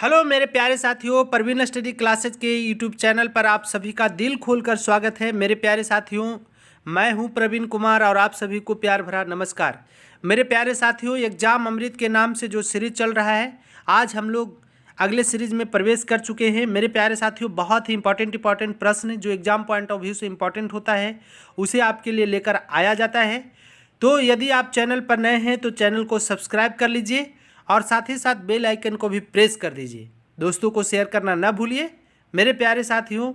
Hello मेरे प्यारे साथियों, परवीन स्टडी क्लासेज के यूट्यूब चैनल पर आप सभी का दिल खोलकर स्वागत है। मेरे प्यारे साथियों, मैं हूं प्रवीण कुमार और आप सभी को प्यार भरा नमस्कार। मेरे प्यारे साथियों, एग्जाम अमृत के नाम से जो सीरीज चल रहा है, आज हम लोग अगले सीरीज में प्रवेश कर चुके हैं। मेरे प्यारे साथियों, बहुत ही इंपॉर्टेंट प्रश्न जो एग्जाम पॉइंट ऑफ व्यू से इंपॉर्टेंट होता है उसे आपके लिए लेकर आया जाता है। तो यदि आप चैनल पर नए हैं तो चैनल को सब्सक्राइब कर लीजिए और साथ ही साथ बेल आइकन को भी प्रेस कर दीजिए। दोस्तों को शेयर करना ना भूलिए। मेरे प्यारे साथियों,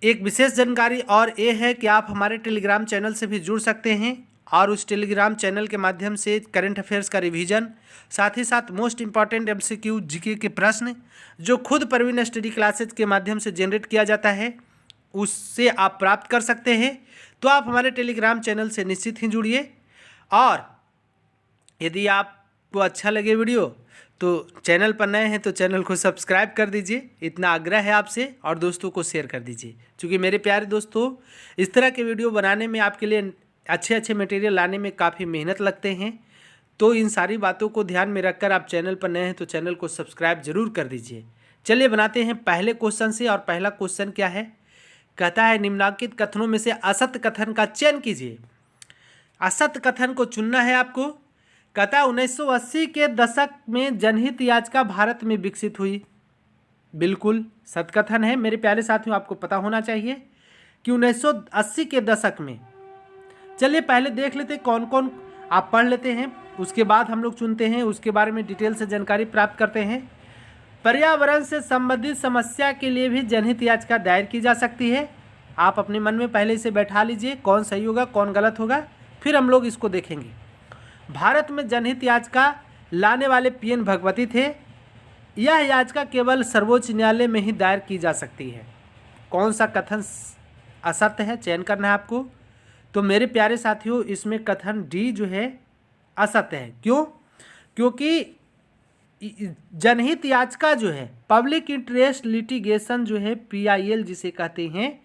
एक विशेष जानकारी और ये है कि आप हमारे टेलीग्राम चैनल से भी जुड़ सकते हैं और उस टेलीग्राम चैनल के माध्यम से करंट अफेयर्स का रिवीजन, साथ ही साथ मोस्ट इंपॉर्टेंट एमसीक्यू जीके के प्रश्न जो खुद परवीन स्टडी क्लासेज के माध्यम से जनरेट किया जाता है उससे आप प्राप्त कर सकते हैं। तो आप हमारे टेलीग्राम चैनल से निश्चित ही जुड़िए और यदि आपको अच्छा लगे वीडियो तो चैनल पर नए हैं तो चैनल को सब्सक्राइब कर दीजिए, इतना आग्रह है आपसे, और दोस्तों को शेयर कर दीजिए। क्योंकि मेरे प्यारे दोस्तों, इस तरह के वीडियो बनाने में आपके लिए अच्छे मटेरियल लाने में काफ़ी मेहनत लगते हैं। तो इन सारी बातों को ध्यान में रखकर आप चैनल पर नए हैं तो चैनल को सब्सक्राइब जरूर कर दीजिए। चलिए बनाते हैं पहले क्वेश्चन से। और पहला क्वेश्चन क्या है, कहता है निम्नलिखित कथनों में से असत्य कथन का चयन कीजिए। असत्य कथन को चुनना है आपको। कहता है 1980 के दशक में जनहित याचिका भारत में विकसित हुई। बिल्कुल सत्य कथन है मेरे प्यारे साथियों, आपको पता होना चाहिए कि 1980 के दशक में। चलिए पहले देख लेते कौन कौन, आप पढ़ लेते हैं, उसके बाद हम लोग चुनते हैं, उसके बारे में डिटेल से जानकारी प्राप्त करते हैं। पर्यावरण से संबंधित समस्या के लिए भी जनहित याचिका दायर की जा सकती है। आप अपने मन में पहले इसे बैठा लीजिए, कौन सही होगा कौन गलत होगा, फिर हम लोग इसको देखेंगे। भारत में जनहित याचिका लाने वाले पीएन भगवती थे। यह याचिका केवल सर्वोच्च न्यायालय में ही दायर की जा सकती है। कौन सा कथन असत्य है, चयन करना है आपको। तो मेरे प्यारे साथियों, इसमें कथन डी जो है असत्य है। क्यों? क्योंकि जनहित याचिका जो है, पब्लिक इंटरेस्ट लिटिगेशन जो है, PIL जिसे कहते हैं,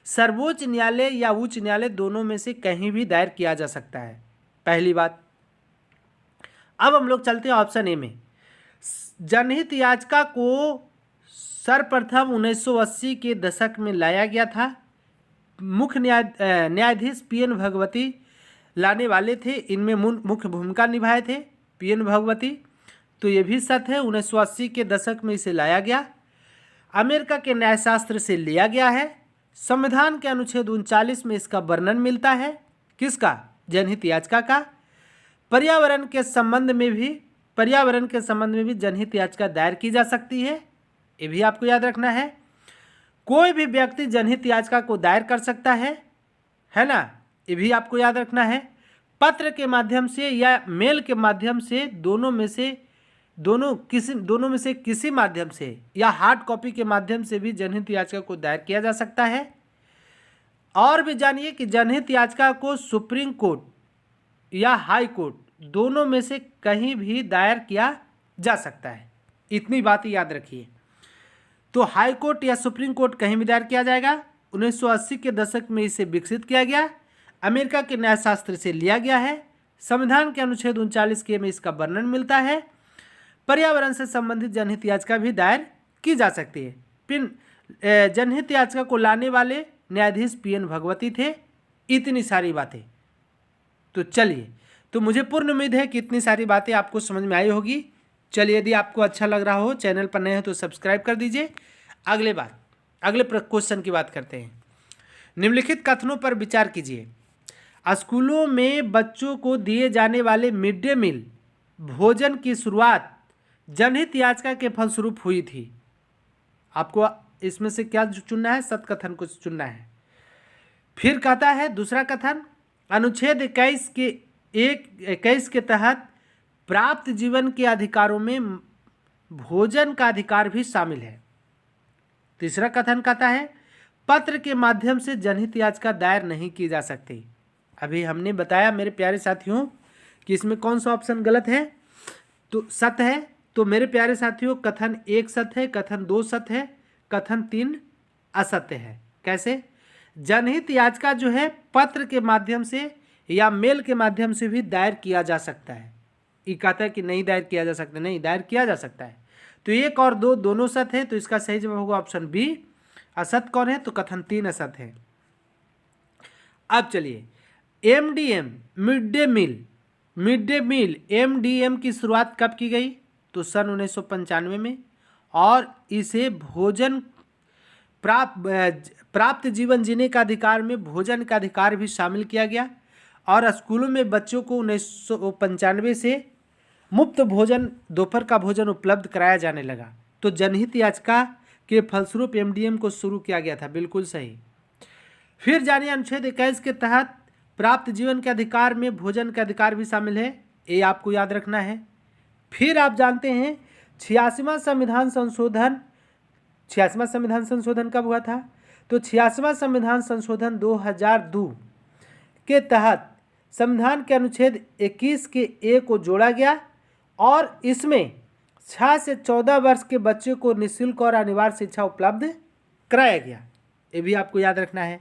सर्वोच्च न्यायालय या उच्च न्यायालय दोनों में से कहीं भी दायर किया जा सकता है। पहली बात। अब हम लोग चलते हैं ऑप्शन ए में। जनहित याचिका को सर्वप्रथम 1980 के दशक में लाया गया था। मुख्य न्यायाधीश PN भगवती लाने वाले थे। इनमें मुख्य भूमिका निभाए थे PN भगवती। तो ये भी सत्य है, 1980 के दशक में इसे लाया गया। अमेरिका के न्यायशास्त्र से लिया गया है। संविधान के अनुच्छेद 39 में इसका वर्णन मिलता है। किसका? जनहित याचिका का। पर्यावरण के संबंध में भी जनहित याचिका दायर की जा सकती है। ये भी आपको याद रखना है। कोई भी व्यक्ति जनहित याचिका को दायर कर सकता है ना, ये भी आपको याद रखना है। पत्र के माध्यम से या मेल के माध्यम से, दोनों में से किसी माध्यम से या हार्ड कॉपी के माध्यम से भी जनहित याचिका को दायर किया जा सकता है। और भी जानिए कि जनहित याचिका को सुप्रीम कोर्ट या हाई कोर्ट दोनों में से कहीं भी दायर किया जा सकता है। इतनी बात याद रखिए। तो हाई कोर्ट या सुप्रीम कोर्ट कहीं भी दायर किया जाएगा। 1980 के दशक में इसे विकसित किया गया। अमेरिका के न्यायशास्त्र से लिया गया है। संविधान के अनुच्छेद 39 के में इसका वर्णन मिलता है। पर्यावरण से संबंधित जनहित याचिका भी दायर की जा सकती है। फिर जनहित याचिका को लाने वाले न्यायाधीश PN भगवती थे। इतनी सारी बातें। तो चलिए, तो मुझे पूर्ण उम्मीद है कि इतनी सारी बातें आपको समझ में आई होगी। चलिए, यदि आपको अच्छा लग रहा हो, चैनल पर नए हो तो सब्सक्राइब कर दीजिए। अगले क्वेश्चन की बात करते हैं। निम्नलिखित कथनों पर विचार कीजिए। स्कूलों में बच्चों को दिए जाने वाले मिड डे मील भोजन की शुरुआत जनहित याचिका के फलस्वरूप हुई थी। आपको इसमें से क्या चुनना है? सत्य कथन को चुनना है। फिर कहता है दूसरा कथन, अनुच्छेद 21 के तहत प्राप्त जीवन के अधिकारों में भोजन का अधिकार भी शामिल है। तीसरा कथन कहता है पत्र के माध्यम से जनहित याचिका दायर नहीं की जा सकती। अभी हमने बताया मेरे प्यारे साथियों कि इसमें कौन सा ऑप्शन गलत है, तो सत्य है। तो मेरे प्यारे साथियों, कथन 1 सत्य है, कथन 2 सत्य है, कथन 3 असत्य है। कैसे? जनहित याचिका जो है पत्र के माध्यम से या मेल के माध्यम से भी दायर किया जा सकता है। ये कहता है कि नहीं दायर किया जा सकता, नहीं, दायर किया जा सकता है। तो 1 और 2 दोनों सत है, तो इसका सही जवाब होगा ऑप्शन बी। असत कौन है? तो कथन 3 असत है। अब चलिए, MDM mid day meal MDM की शुरुआत कब की गई? तो सन 1995 में, और इसे भोजन प्राप्त जीवन जीने का अधिकार में भोजन का अधिकार भी शामिल किया गया, और स्कूलों में बच्चों को 1995 से मुफ्त भोजन, दोपहर का भोजन उपलब्ध कराया जाने लगा। तो जनहित याचिका के फलस्वरूप एमडीएम को शुरू किया गया था, बिल्कुल सही। फिर जानिए, अनुच्छेद 21 के तहत प्राप्त जीवन के अधिकार में भोजन का अधिकार भी शामिल है, ये आपको याद रखना है। फिर आप जानते हैं 86वां संविधान संशोधन कब हुआ था? तो 86वां संविधान संशोधन 2002 के तहत संविधान के अनुच्छेद 21 के ए को जोड़ा गया, और इसमें 6 से 14 वर्ष के बच्चे को निःशुल्क और अनिवार्य शिक्षा उपलब्ध कराया गया। ये भी आपको याद रखना है।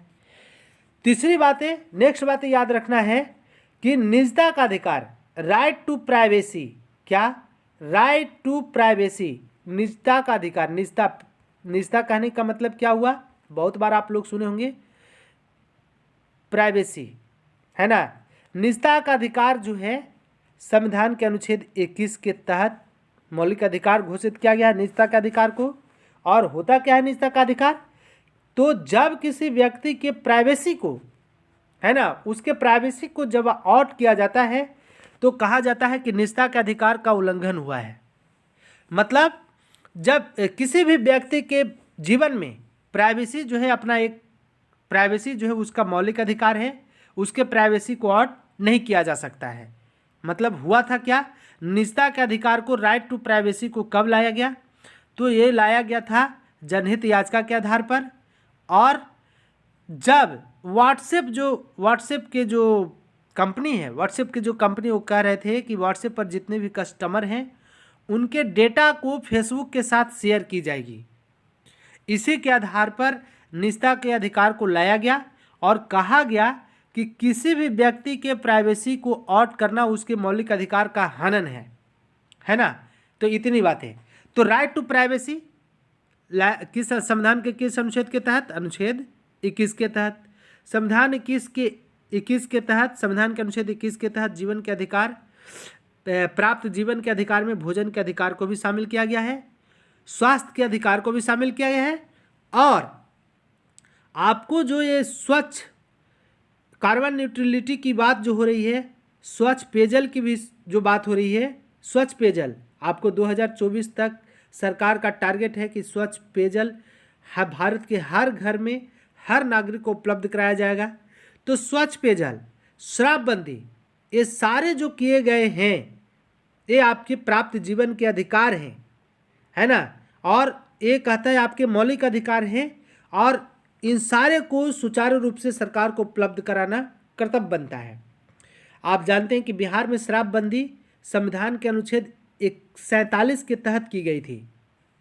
तीसरी बातें, नेक्स्ट बातें याद रखना है कि निजता का अधिकार, राइट टू प्राइवेसी, क्या? राइट टू प्राइवेसी, निजता का अधिकार। निजता कहने का मतलब क्या हुआ? बहुत बार आप लोग सुने होंगे, प्राइवेसी, है ना। निजता का अधिकार जो है संविधान के अनुच्छेद 21 के तहत मौलिक अधिकार घोषित किया गया है, निजता के अधिकार को। और होता क्या है निजता का अधिकार? तो जब किसी व्यक्ति के प्राइवेसी को, है ना, उसके प्राइवेसी को जब आउट किया जाता है तो कहा जाता है कि निजता के अधिकार का उल्लंघन हुआ है। मतलब जब किसी भी व्यक्ति के जीवन में प्राइवेसी जो है, अपना एक प्राइवेसी जो है उसका मौलिक अधिकार है, उसके प्राइवेसी को आउट नहीं किया जा सकता है। मतलब हुआ था क्या? निजता के अधिकार को, राइट टू प्राइवेसी को कब लाया गया? तो ये लाया गया था जनहित याचिका के आधार पर, और जब व्हाट्सएप के जो कंपनी है, वो कह रहे थे कि व्हाट्सएप पर जितने भी कस्टमर हैं उनके डेटा को फेसबुक के साथ शेयर की जाएगी। इसी के आधार पर निजता के अधिकार को लाया गया और कहा गया कि किसी भी व्यक्ति के प्राइवेसी को आउट करना उसके मौलिक अधिकार का हनन है ना। तो इतनी बातें। तो राइट टू प्राइवेसी किस संविधान के किस अनुच्छेद के तहत? अनुच्छेद 21 के तहत। संविधान 21 के तहत, संविधान के अनुच्छेद 21 के तहत जीवन के अधिकार, प्राप्त जीवन के अधिकार में भोजन के अधिकार को भी शामिल किया गया है, स्वास्थ्य के अधिकार को भी शामिल किया गया है, और आपको जो ये स्वच्छ कार्बन न्यूट्रलिटी की बात जो हो रही है, स्वच्छ पेयजल की भी जो बात हो रही है, स्वच्छ पेयजल आपको 2024 तक सरकार का टारगेट है कि स्वच्छ पेयजल भारत के हर घर में हर नागरिक को उपलब्ध कराया जाएगा। तो स्वच्छ पेयजल, शराबबंदी, ये सारे जो किए गए हैं ये आपके प्राप्त जीवन के अधिकार हैं, है ना। और ये कहता है आपके मौलिक अधिकार हैं, और इन सारे को सुचारू रूप से सरकार को उपलब्ध कराना कर्तव्य बनता है। आप जानते हैं कि बिहार में शराबबंदी संविधान के अनुच्छेद 47 के तहत की गई थी।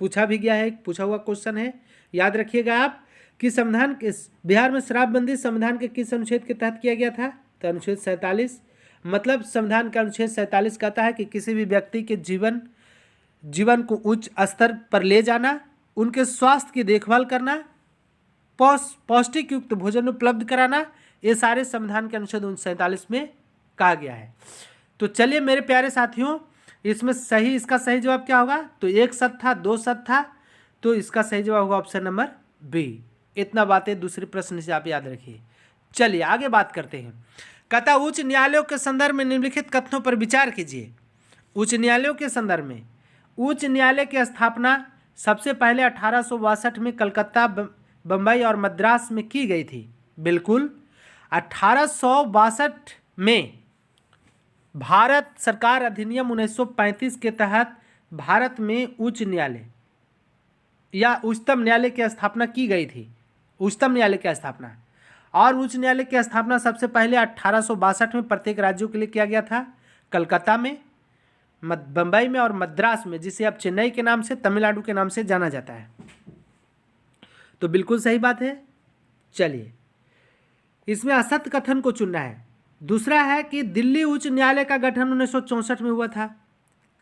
पूछा भी गया है, पूछा हुआ क्वेश्चन है, याद रखिएगा आप कि संविधान के बिहार में शराबबंदी संविधान के किस अनुच्छेद के तहत किया गया था? तो अनुच्छेद 47। मतलब संविधान का अनुच्छेद 47 कहता है कि किसी भी व्यक्ति के जीवन को उच्च स्तर पर ले जाना, उनके स्वास्थ्य की देखभाल करना, पौष्टिक युक्त भोजन उपलब्ध कराना, ये सारे संविधान के अनुच्छेद 47 में कहा गया है। तो चलिए मेरे प्यारे साथियों, इसमें सही, इसका सही जवाब क्या होगा? तो 1 सत था, 2 सत था, तो इसका सही जवाब होगा ऑप्शन नंबर बी। इतना बातें दूसरे प्रश्न से आप याद रखिए। चलिए आगे बात करते हैं। कहता उच्च न्यायालयों के संदर्भ में निम्नलिखित कथनों पर विचार कीजिए। उच्च न्यायालयों के संदर्भ में, उच्च न्यायालय की स्थापना सबसे पहले 1862 में कलकत्ता, बम्बई और मद्रास में की गई थी। बिल्कुल, 1862 में भारत सरकार अधिनियम 1935 के तहत भारत में उच्च न्यायालय या उच्चतम न्यायालय की स्थापना की गई थी। उच्चतम न्यायालय की स्थापना, और उच्च न्यायालय की स्थापना सबसे पहले 1862 में प्रत्येक राज्यों के लिए किया गया था। कलकत्ता में, बम्बई में और मद्रास में, जिसे अब चेन्नई के नाम से, तमिलनाडु के नाम से जाना जाता है। तो बिल्कुल सही बात है। चलिए इसमें असत्य कथन को चुनना है। दूसरा है कि दिल्ली उच्च न्यायालय का गठन 1964 में हुआ था।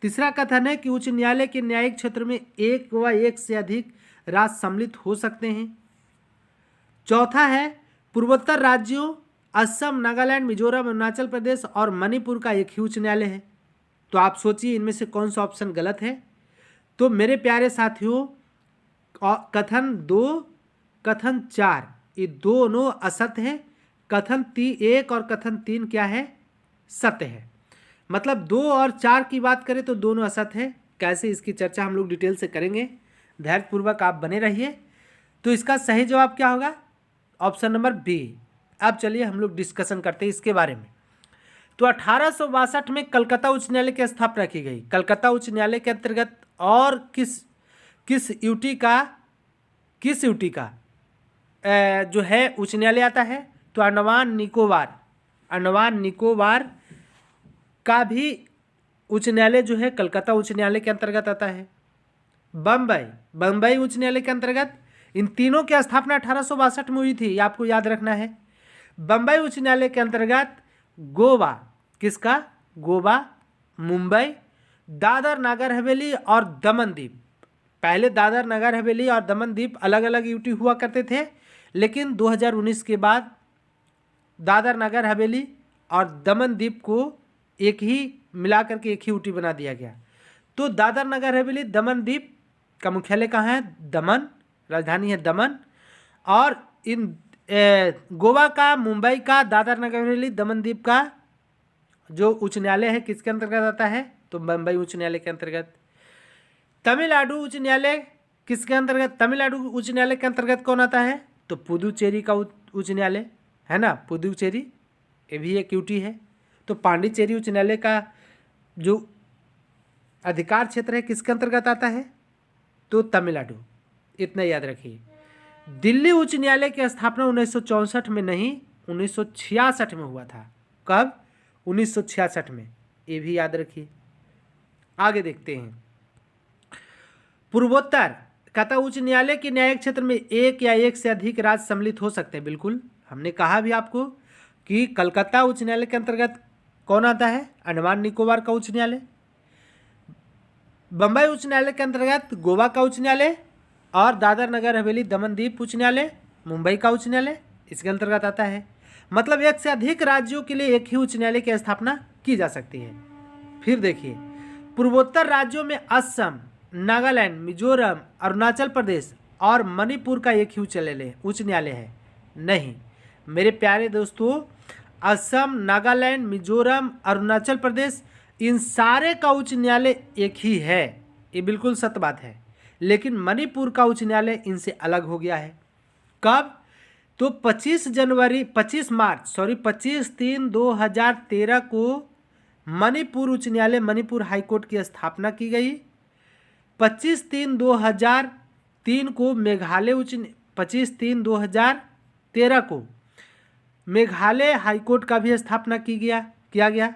तीसरा कथन है कि उच्च न्यायालय के न्यायिक क्षेत्र में एक व एक से अधिक राज्य सम्मिलित हो सकते हैं। चौथा है पूर्वोत्तर राज्यों असम, नागालैंड, मिजोरम, अरुणाचल प्रदेश और मणिपुर का एक ही उच्च न्यायालय है। तो आप सोचिए इनमें से कौन सा ऑप्शन गलत है। तो मेरे प्यारे साथियों, कथन 2, कथन 4 ये दोनों असत्य है। कथन 1 और कथन 3 क्या है? सत्य है। मतलब 2 और 4 की बात करें तो दोनों असत्य है। कैसे, इसकी चर्चा हम लोग डिटेल से करेंगे। धैर्यपूर्वक आप बने रहिए। तो इसका सही जवाब क्या होगा? Option number B. अब चलिए हम लोग डिस्कशन करते हैं इसके बारे में। तो 1862 में कलकत्ता उच्च न्यायालय की स्थापना की गई। कलकत्ता उच्च न्यायालय के अंतर्गत और किस यूटी का जो है उच्च न्यायालय आता है? तो अंडमान निकोबार का भी उच्च न्यायालय जो है कलकत्ता उच्च न्यायालय के अंतर्गत आता है। बम्बई उच्च न्यायालय के अंतर्गत। इन तीनों की स्थापना 1862 में हुई थी, ये आपको याद रखना है। बम्बई उच्च न्यायालय के अंतर्गत गोवा, किसका? गोवा, मुंबई, दादर नगर हवेली और दमन दीप। पहले दादर नगर हवेली और दमन दीप अलग अलग यूटी हुआ करते थे, लेकिन 2019 के बाद दादर नगर हवेली और दमन दीप को एक ही मिला करके एक ही यूटी बना दिया गया। तो दादर नगर हवेली, दमन दीप का मुख्यालय कहाँ है? दमन, राजधानी है दमन। और इन गोवा का, मुंबई का, दादर नगर हवेली, दमन दीप का जो उच्च न्यायालय है किसके अंतर्गत आता है? तो बम्बई उच्च न्यायालय के अंतर्गत। तमिलनाडु उच्च न्यायालय किसके अंतर्गत? तमिलनाडु उच्च न्यायालय के अंतर्गत कौन आता है? तो पुदुचेरी का उच्च न्यायालय है ना, पुदुचेरी, ये भी एक यूटी है। तो पांडिचेरी उच्च न्यायालय का जो अधिकार क्षेत्र है किसके अंतर्गत आता है? तो तमिलनाडु। इतना याद रखिए। दिल्ली उच्च न्यायालय की स्थापना 1964 में नहीं, 1966 में हुआ था। कब? 1966 में। ये भी याद रखिए। आगे देखते हैं। पूर्वोत्तर कलकत्ता उच्च न्यायालय के न्यायिक क्षेत्र में एक या एक से अधिक राज्य सम्मिलित हो सकते हैं। बिल्कुल, हमने कहा भी आपको कि कलकत्ता उच्च न्यायालय के अंतर्गत कौन आता है? अंडमान निकोबार का उच्च न्यायालय। बम्बई उच्च न्यायालय के अंतर्गत गोवा का उच्च न्यायालय और दादर नगर हवेली, दमन दीप उच्च न्यायालय, मुंबई का उच्च न्यायालय इसके अंतर्गत आता है। मतलब एक से अधिक राज्यों के लिए एक ही उच्च न्यायालय की स्थापना की जा सकती है। फिर देखिए, पूर्वोत्तर राज्यों में असम, नागालैंड, मिजोरम, अरुणाचल प्रदेश और मणिपुर का एक ही उच्च न्यायालय है। नहीं मेरे प्यारे दोस्तों, असम, नागालैंड, मिजोरम, अरुणाचल प्रदेश इन सारे का उच्च न्यायालय एक ही है। ये बिल्कुल सत्य बात है। लेकिन मणिपुर का उच्च न्यायालय इनसे अलग हो गया है। कब? तो 25/3/2013 को मणिपुर उच्च न्यायालय, मणिपुर हाईकोर्ट की स्थापना की गई। 25/3/2003 को मेघालय 25/3/2013 को मेघालय हाईकोर्ट का भी स्थापना किया गया।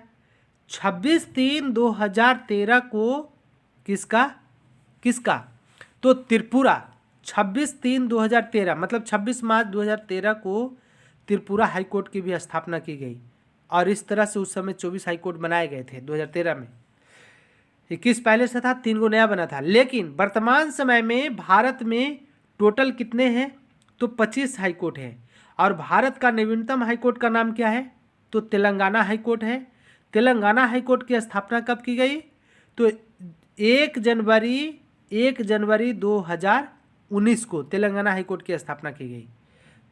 26/3/2013 को किसका? तो त्रिपुरा। 26/3/2013 मतलब 26 मार्च 2013 को त्रिपुरा हाईकोर्ट की भी स्थापना की गई। और इस तरह से उस समय 24 हाईकोर्ट बनाए गए थे 2013 में। 21 पहले से था, 3 को नया बना था। लेकिन वर्तमान समय में भारत में टोटल कितने हैं? तो 25 हाईकोर्ट हैं। और भारत का नवीनतम हाईकोर्ट का नाम क्या है? तो तेलंगाना हाईकोर्ट है। तेलंगाना हाईकोर्ट की स्थापना कब की गई? तो 1 जनवरी 2019 को तेलंगाना हाईकोर्ट की स्थापना की गई।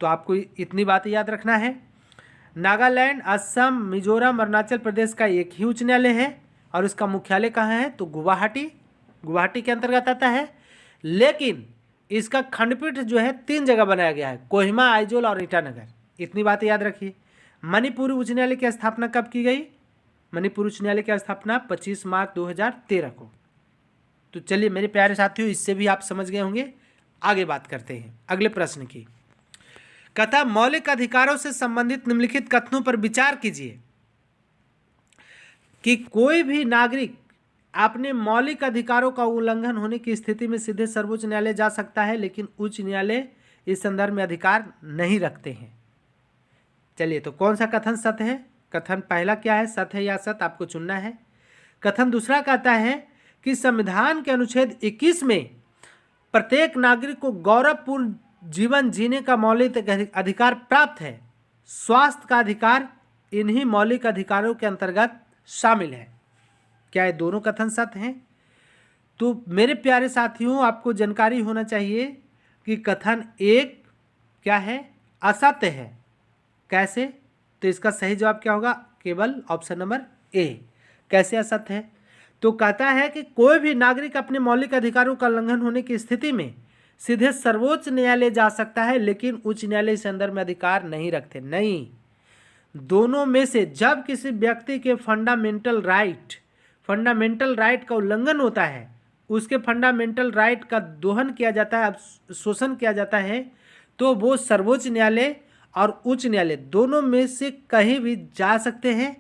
तो आपको इतनी बातें याद रखना है। नागालैंड, असम, मिजोरम, अरुणाचल प्रदेश का एक ही उच्च न्यायालय है और इसका मुख्यालय कहाँ है? तो गुवाहाटी के अंतर्गत आता है। लेकिन इसका खंडपीठ जो है 3 जगह बनाया गया है, कोहिमा, आइजोल और ईटानगर। इतनी बातें याद रखिए। मणिपुर उच्च न्यायालय की स्थापना कब की गई? मणिपुर उच्च न्यायालय की स्थापना 25 मार्च 2013 को। तो चलिए मेरे प्यारे साथियों, इससे भी आप समझ गए होंगे। आगे बात करते हैं अगले प्रश्न की। कथा मौलिक अधिकारों से संबंधित निम्नलिखित कथनों पर विचार कीजिए कि कोई भी नागरिक अपने मौलिक अधिकारों का उल्लंघन होने की स्थिति में सीधे सर्वोच्च न्यायालय जा सकता है, लेकिन उच्च न्यायालय इस संदर्भ में अधिकार नहीं रखते हैं। चलिए, तो कौन सा कथन सत्य है? कथन पहला क्या है, सत्य है या असत्य, आपको चुनना है। कथन दूसरा कहता है कि संविधान के अनुच्छेद 21 में प्रत्येक नागरिक को गौरवपूर्ण जीवन जीने का मौलिक अधिकार प्राप्त है। स्वास्थ्य का अधिकार इन्हीं मौलिक अधिकारों के अंतर्गत शामिल है। क्या ये दोनों कथन सत्य हैं? तो मेरे प्यारे साथियों, आपको जानकारी होना चाहिए कि कथन एक क्या है, असत्य है। कैसे? तो इसका सही जवाब क्या होगा? केवल ऑप्शन नंबर ए। कैसे असत्य है? तो कहता है कि कोई भी नागरिक अपने मौलिक अधिकारों का उल्लंघन होने की स्थिति में सीधे सर्वोच्च न्यायालय जा सकता है, लेकिन उच्च न्यायालय इस संदर्भ में अधिकार नहीं रखते। नहीं, दोनों में से जब किसी व्यक्ति के फंडामेंटल राइट का उल्लंघन होता है, उसके फंडामेंटल राइट का दोहन किया जाता है, शोषण किया जाता है, तो वो सर्वोच्च न्यायालय और उच्च न्यायालय दोनों में से कहीं भी जा सकते हैं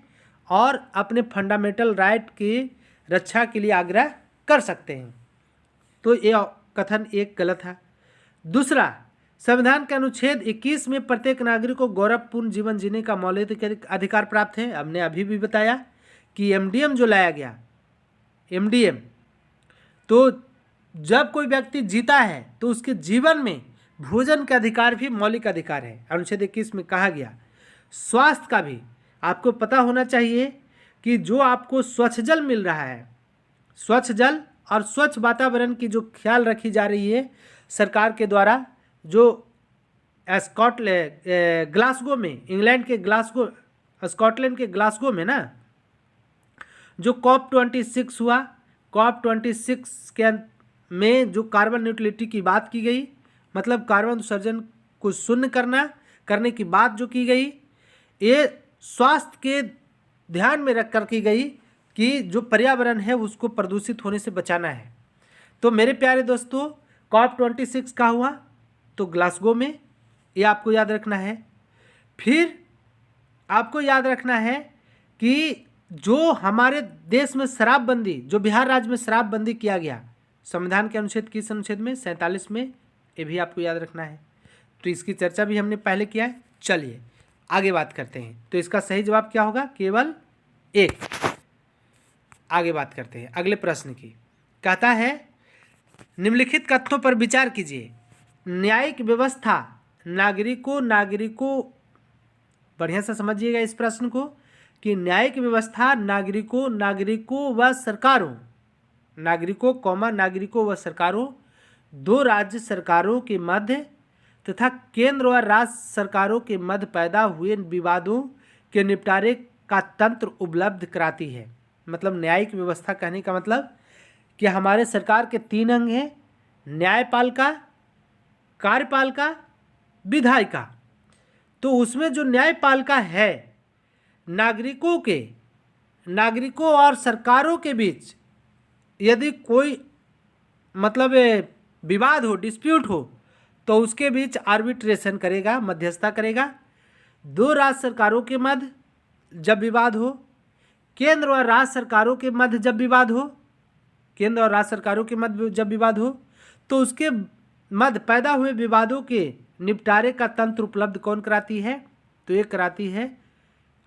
और अपने फंडामेंटल राइट की रक्षा के लिए आग्रह कर सकते हैं। तो ये कथन एक गलत है। दूसरा, संविधान के अनुच्छेद 21 में प्रत्येक नागरिक को गौरवपूर्ण जीवन जीने का मौलिक अधिकार प्राप्त है। हमने अभी भी बताया कि एमडीएम जो लाया गया, एमडीएम, तो जब कोई व्यक्ति जीता है तो उसके जीवन में भोजन का अधिकार भी मौलिक अधिकार है, अनुच्छेद 21 में कहा गया। स्वास्थ्य का भी आपको पता होना चाहिए कि जो आपको स्वच्छ जल मिल रहा है, स्वच्छ जल और स्वच्छ वातावरण की जो ख्याल रखी जा रही है सरकार के द्वारा, जो ग्लासगो में, इंग्लैंड के ग्लासगो, स्कॉटलैंड के ग्लासगो में ना, जो COP26 हुआ, COP26 के में जो कार्बन न्यूट्रलिटी की बात की गई, मतलब कार्बन उत्सर्जन को शून्य करने की बात जो की गई, ये स्वास्थ्य के ध्यान में रख कर की गई कि जो पर्यावरण है उसको प्रदूषित होने से बचाना है। तो मेरे प्यारे दोस्तों, COP26 का हुआ तो ग्लासगो में, ये आपको याद रखना है। फिर आपको याद रखना है कि जो हमारे देश में शराबबंदी, जो बिहार राज्य में शराबबंदी किया गया संविधान के अनुच्छेद किस अनुच्छेद में? 47 में, ये भी आपको याद रखना है। तो इसकी चर्चा भी हमने पहले किया है। चलिए आगे बात करते हैं। तो इसका सही जवाब क्या होगा? केवल एक। आगे बात करते हैं अगले प्रश्न की। कहता है निम्नलिखित कथनों पर विचार कीजिए। न्यायिक व्यवस्था नागरिकों बढ़िया से समझिएगा इस प्रश्न को कि न्यायिक व्यवस्था नागरिकों व सरकारों दो राज्य सरकारों के मध्य तथा केंद्र व राज्य सरकारों के मध्य पैदा हुए विवादों के निपटारे का तंत्र उपलब्ध कराती है। मतलब न्यायिक व्यवस्था कहने का मतलब कि हमारे सरकार के 3 अंग हैं, न्यायपालिका, कार्यपालिका, विधायिका। तो उसमें जो न्यायपालिका है, नागरिकों और सरकारों के बीच यदि कोई मतलब विवाद हो, डिस्प्यूट हो, तो उसके बीच आर्बिट्रेशन करेगा, मध्यस्थता करेगा। 2 राज्य सरकारों के मध्य जब विवाद हो, केंद्र और राज्य सरकारों के मध्य जब विवाद हो, तो उसके मध्य पैदा हुए विवादों के निपटारे का तंत्र उपलब्ध कौन कराती है? तो ये कराती है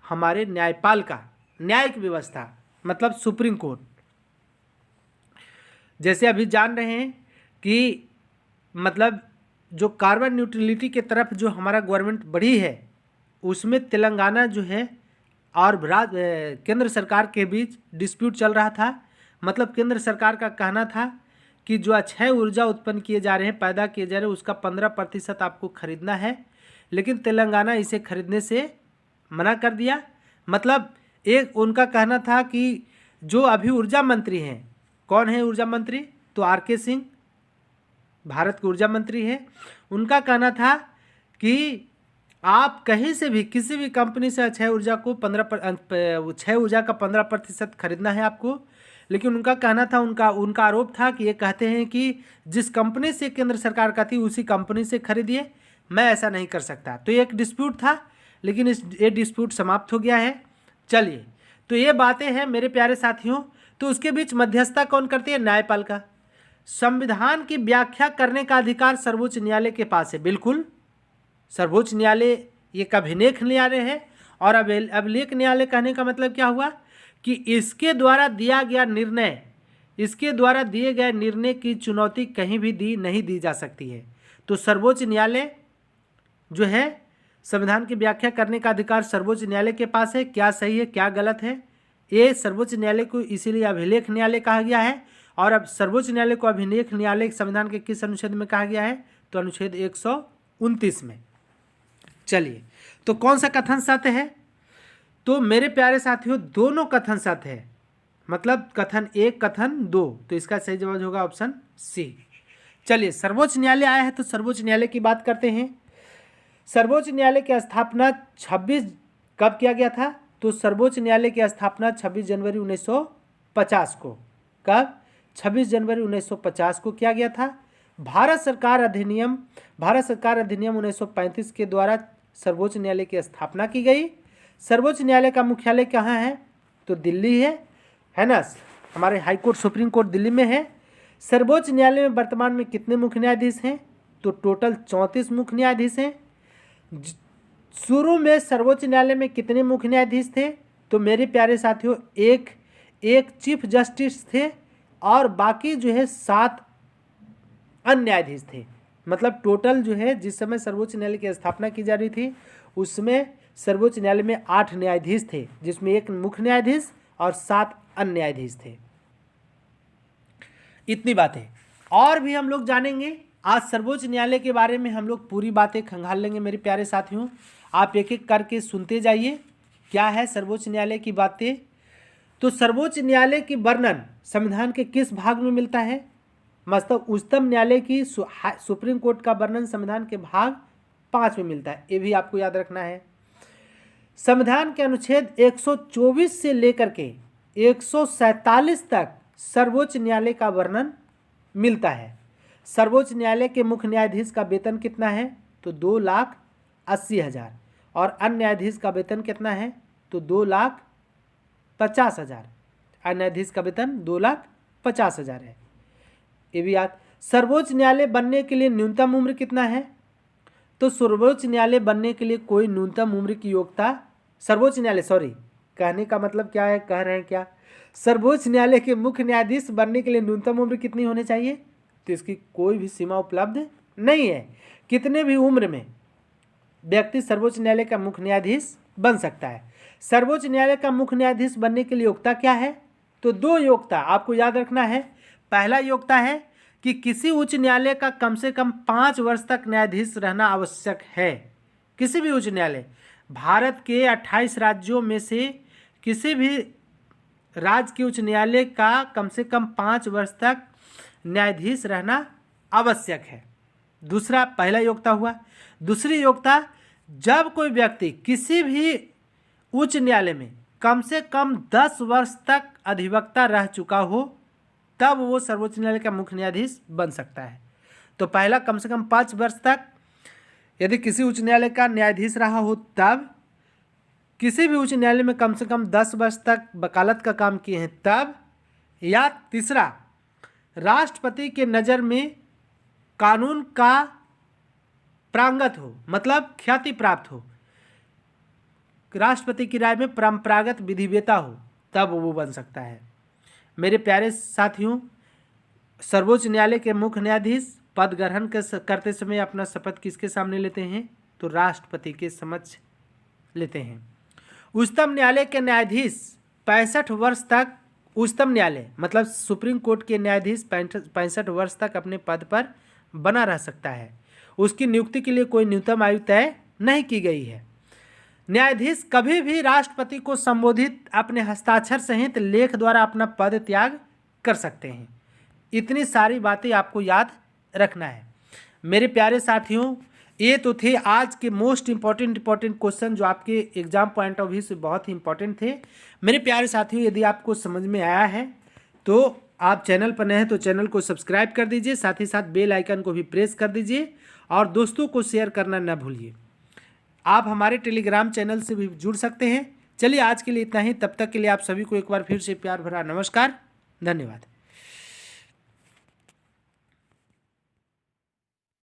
हमारे न्यायपालिका, न्यायिक व्यवस्था, मतलब सुप्रीम कोर्ट। जैसे अभी जान रहे हैं कि मतलब जो कार्बन न्यूट्रलिटी के तरफ जो हमारा गवर्नमेंट बढ़ी है, उसमें तेलंगाना जो है और केंद्र सरकार के बीच डिस्प्यूट चल रहा था। मतलब केंद्र सरकार का कहना था कि जो अक्षय ऊर्जा उत्पन्न किए जा रहे हैं, पैदा किए जा रहे हैं, उसका 15% आपको खरीदना है, लेकिन तेलंगाना इसे खरीदने से मना कर दिया। मतलब एक उनका कहना था कि जो अभी ऊर्जा मंत्री हैं, कौन है ऊर्जा मंत्री? तो RK सिंह, भारत के ऊर्जा मंत्री हैं। उनका कहना था कि आप कहीं से भी, किसी भी कंपनी से अक्षय ऊर्जा का 15% खरीदना है आपको। लेकिन उनका कहना था, उनका आरोप था कि ये कहते हैं कि जिस कंपनी से केंद्र सरकार का थी उसी कंपनी से खरीदिए, मैं ऐसा नहीं कर सकता। तो ये एक डिस्प्यूट था, लेकिन ये डिस्प्यूट समाप्त हो गया है। चलिए, तो ये बातें हैं मेरे प्यारे साथियों। तो उसके बीच मध्यस्थता कौन करती है? न्यायपालिका। संविधान की व्याख्या करने का अधिकार सर्वोच्च न्यायालय के पास है। बिल्कुल, सर्वोच्च न्यायालय ये एक अभिलेख न्यायालय है। और अभिलेख न्यायालय कहने का मतलब क्या हुआ कि इसके द्वारा दिया गया निर्णय, इसके द्वारा दिए गए निर्णय की चुनौती कहीं भी नहीं दी जा सकती है। तो सर्वोच्च न्यायालय जो है, संविधान की व्याख्या करने का अधिकार सर्वोच्च न्यायालय के पास है। क्या सही है क्या गलत है, ये सर्वोच्च न्यायालय को इसीलिए अभिलेख न्यायालय कहा गया है। और अब सर्वोच्च न्यायालय को अभिलेख न्यायालय संविधान के किस अनुच्छेद में कहा गया है, तो अनुच्छेद 129 में। चलिए, तो कौन सा कथन सत्य है, तो मेरे प्यारे साथियों दोनों कथन सत्य है, मतलब कथन 1 कथन 2, तो इसका सही जवाब होगा ऑप्शन सी। चलिए, सर्वोच्च न्यायालय आया है तो सर्वोच्च न्यायालय की बात करते हैं। सर्वोच्च न्यायालय की स्थापना 26 कब किया गया था, तो सर्वोच्च न्यायालय की स्थापना 26 जनवरी 1950 को, कब, 26 जनवरी 1950 को किया गया था। भारत सरकार अधिनियम 1935 के द्वारा सर्वोच्च न्यायालय की स्थापना की गई। सर्वोच्च न्यायालय का मुख्यालय कहाँ है, तो दिल्ली है ना, हमारे high court supreme court Delhi में है। सर्वोच्च न्यायालय में वर्तमान में कितने मुख्य न्यायाधीश हैं, तो टोटल 34 मुख्य न्यायाधीश हैं। शुरू में सर्वोच्च न्यायालय में कितने मुख्य न्यायाधीश थे, तो मेरे प्यारे साथियों एक चीफ जस्टिस थे और बाकी जो है 7 अन्य न्यायाधीश थे। मतलब टोटल जो है जिस समय सर्वोच्च न्यायालय की स्थापना की जा रही थी उसमें सर्वोच्च न्यायालय में 8 न्यायाधीश थे, जिसमें 1 मुख्य न्यायाधीश और 7 अन्य न्यायाधीश थे। इतनी बातें और भी हम लोग जानेंगे। आज सर्वोच्च न्यायालय के बारे में हम लोग पूरी बातें खंगाल लेंगे मेरे प्यारे साथियों। आप एक एक करके सुनते जाइए क्या है सर्वोच्च न्यायालय की बातें। तो सर्वोच्च न्यायालय की वर्णन संविधान के किस भाग में मिलता है, मतलब उच्चतम न्यायालय की सुप्रीम कोर्ट का वर्णन संविधान के भाग 5 में मिलता है, ये भी आपको याद रखना है। संविधान के अनुच्छेद 124 से लेकर के 147 तक सर्वोच्च न्यायालय का वर्णन मिलता है। सर्वोच्च न्यायालय के मुख्य न्यायाधीश का वेतन कितना है, तो 2,80,000 और अन्य न्यायाधीश का वेतन कितना है, तो 2,50,000। अन्य न्यायाधीश का वेतन 2,50,000 है, ये भी याद। सर्वोच्च न्यायालय बनने के लिए न्यूनतम उम्र कितना है, तो सर्वोच्च न्यायालय बनने के लिए कोई न्यूनतम उम्र की योग्यता, सर्वोच्च न्यायालय कहने का मतलब क्या है, कह रहे हैं क्या, सर्वोच्च न्यायालय के मुख्य न्यायाधीश बनने के लिए न्यूनतम उम्र कितनी होनी चाहिए, तो इसकी कोई भी सीमा उपलब्ध नहीं है। कितने भी उम्र में व्यक्ति सर्वोच्च न्यायालय का मुख्य न्यायाधीश बन सकता है। सर्वोच्च न्यायालय का मुख्य न्यायाधीश बनने के लिए योग्यता क्या है, तो 2 योग्यता आपको याद रखना है। पहला योग्यता है कि किसी उच्च न्यायालय का कम से कम 5 वर्ष तक न्यायाधीश रहना आवश्यक है। किसी भी उच्च न्यायालय, भारत के 28 राज्यों में से किसी भी राज्य के उच्च न्यायालय का कम से कम 5 वर्ष तक न्यायाधीश रहना आवश्यक है। दूसरा, पहला योग्यता हुआ। दूसरी योग्यता, जब कोई व्यक्ति किसी भी उच्च न्यायालय में कम से कम 10 वर्ष तक अधिवक्ता रह चुका हो तब वो सर्वोच्च न्यायालय का मुख्य न्यायाधीश बन सकता है। तो पहला, कम से कम 5 वर्ष तक यदि किसी उच्च न्यायालय का न्यायाधीश रहा हो तब, किसी भी उच्च न्यायालय में कम से कम 10 वर्ष तक वकालत का काम किए हैं तब, या तीसरा, राष्ट्रपति के नज़र में कानून का प्रांगत हो, मतलब ख्याति प्राप्त हो, राष्ट्रपति की राय में परंपरागत विधिवेता हो, तब वो बन सकता है। मेरे प्यारे साथियों, सर्वोच्च न्यायालय के मुख्य न्यायाधीश पद ग्रहण करते समय अपना शपथ किसके सामने लेते हैं, तो राष्ट्रपति के समक्ष लेते हैं। उच्चतम न्यायालय के न्यायाधीश 65 वर्ष तक, उच्चतम न्यायालय मतलब सुप्रीम कोर्ट के न्यायाधीश 65 वर्ष तक अपने पद पर बना रह सकता है। उसकी नियुक्ति के लिए कोई न्यूनतम आयु तय नहीं की गई है। न्यायाधीश कभी भी राष्ट्रपति को संबोधित अपने हस्ताक्षर सहित लेख द्वारा अपना पद त्याग कर सकते हैं। इतनी सारी बातें आपको याद रखना है। मेरे प्यारे साथियों, ये तो थे आज के मोस्ट इम्पॉर्टेंट क्वेश्चन जो आपके एग्जाम पॉइंट ऑफ व्यू से बहुत ही इंपॉर्टेंट थे। मेरे प्यारे साथियों, यदि आपको समझ में आया है तो आप चैनल पर नए हैं तो चैनल को सब्सक्राइब कर दीजिए, साथ ही साथ बेल आइकन को भी प्रेस कर दीजिए और दोस्तों को शेयर करना न भूलिए। आप हमारे टेलीग्राम चैनल से भी जुड़ सकते हैं। चलिए, आज के लिए इतना ही। तब तक के लिए आप सभी को एक बार फिर से प्यार भरा नमस्कार, धन्यवाद।